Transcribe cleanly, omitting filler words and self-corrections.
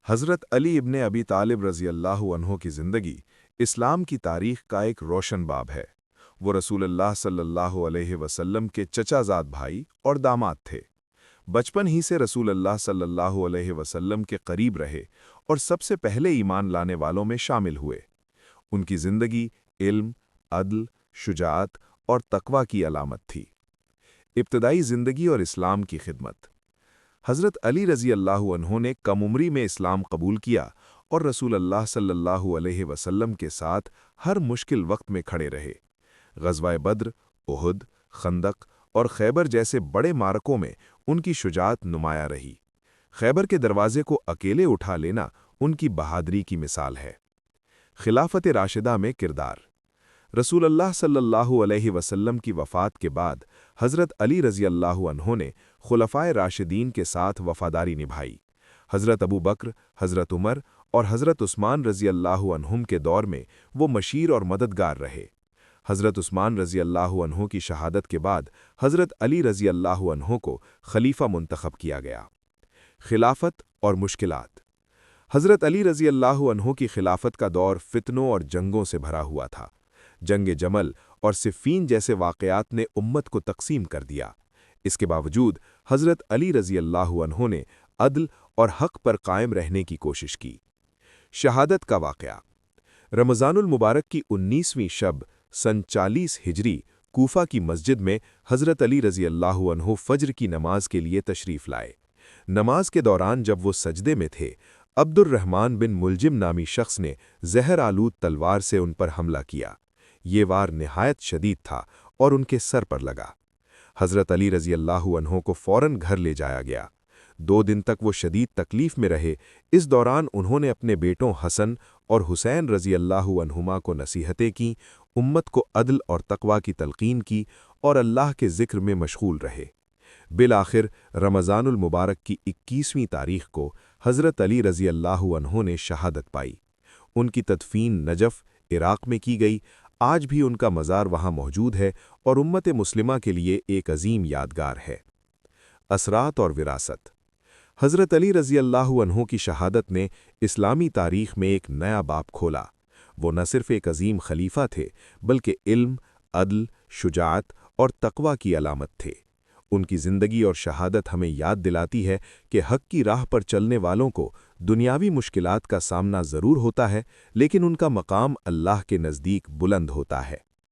حضرت علی ابن अबी तालिब रज़ी अल्लाह अन्हो की ज़िंदगी इस्लाम की तारीख़ का एक रोशन बाब है। वो रसूलुल्लाह सल्लल्लाहु अलैहि वसल्लम के चचाज़ाद भाई और दामाद थे। बचपन ही से रसूलुल्लाह सल्लल्लाहु अलैहि वसल्लम के करीब रहे और सबसे पहले ईमान लाने वालों में शामिल हुए। उनकी ज़िंदगी इल्म, अदल, शुजाअत और तक़वा की अलामत थी। इब्तदाई ज़िंदगी और इस्लाम की खिदमत। हज़रत अली रज़ी अल्लाहु अन्हो ने कम उम्री में इस्लाम कबूल किया और रसूलुल्लाह सल्लल्लाहु अलैहि वसल्लम के साथ हर मुश्किल वक्त में खड़े रहे। ग़ज़वा बद्र, उहुद, खंदक और खैबर जैसे बड़े मारकों में उनकी शुजाअत नुमाया रही। खैबर के दरवाजे को अकेले उठा लेना उनकी बहादुरी की मिसाल है। खिलाफत राशिदा में किरदार। रसूलुल्लाह सल्लल्लाहु अलैहि वसल्लम की वफ़ात के बाद हज़रत अली रज़ी अल्लाहु अन्हो ने खुलफ़ाए राशिदीन के साथ वफ़ादारी निभाई। हज़रत अबू बकर, हज़रत उमर और हज़रत उस्मान रज़ी अल्लाहु अन्हुम के दौर में वो मशीर और मददगार रहे। हज़रत उस्मान रज़ी अल्लाहु अन्हो की शहादत के बाद हज़रत अली रज़ी अल्लाहु अन्हो को खलीफा मुंतखब किया गया। खिलाफत और मुश्किलात। हज़रत अली रज़ी अल्लाहु अन्हो की खिलाफत का दौर फितनों और जंगों से भरा हुआ था। जंग जमल और सिफ़ीन जैसे वाक़यात ने उम्मत को तक़सीम कर दिया। इसके बावजूद हज़रत अली रज़ी अल्लाहु अन्हो ने अदल और हक़ पर कायम रहने की कोशिश की। शहादत का वाक़या। रमज़ानुल मुबारक की 19वीं शब सन 40 हिजरी कूफा की मस्जिद में हज़रत अली रज़ी अल्लाहु अन्हो फ़ज्र की नमाज के लिए तशरीफ़ लाए। नमाज के दौरान जब वो सजदे में थे, अब्दुर्रहमान बिन मुलजिम नामी शख्स ने ज़हर आलूद तलवार से उन पर हमला किया। ये वार निहायत शदीद था और उनके सर पर लगा। हज़रत अली रज़ी अल्लाहु अन्हो को फ़ौरन घर ले जाया गया। 2 दिन तक वो शदीद तकलीफ़ में रहे। इस दौरान उन्होंने अपने बेटों हसन और हुसैन रज़ी अल्लाहु अन्हुमा को नसीहतें की, उम्मत को अदल और तक़वा की तलक़ीन की और अल्लाह के ज़िक्र में मशगूल रहे। बिलाखिर रमज़ानुल मुबारक की 21वीं तारीख़ को हज़रत अली रज़ी अल्लाहु अन्हो ने शहादत पाई। उनकी तदफ़ीन नजफ़, इराक़ में की गई। आज भी उनका मज़ार वहाँ मौजूद है और उम्मत मुस्लिमा के लिए एक अजीम यादगार है। असरात और विरासत। हज़रत अली रज़ी अल्लाहु अन्हो की शहादत ने इस्लामी तारीख़ में एक नया बाब खोला। वो न सिर्फ़ एक अजीम खलीफा थे, बल्कि इल्म, अदल, शुजाअत और तक़वा की अलामत थे। उनकी ज़िंदगी और शहादत हमें याद दिलाती है कि हक़ की राह पर चलने वालों को दुनियावी मुश्किलात का सामना ज़रूर होता है, लेकिन उनका मकाम अल्लाह के नज़दीक बुलंद होता है।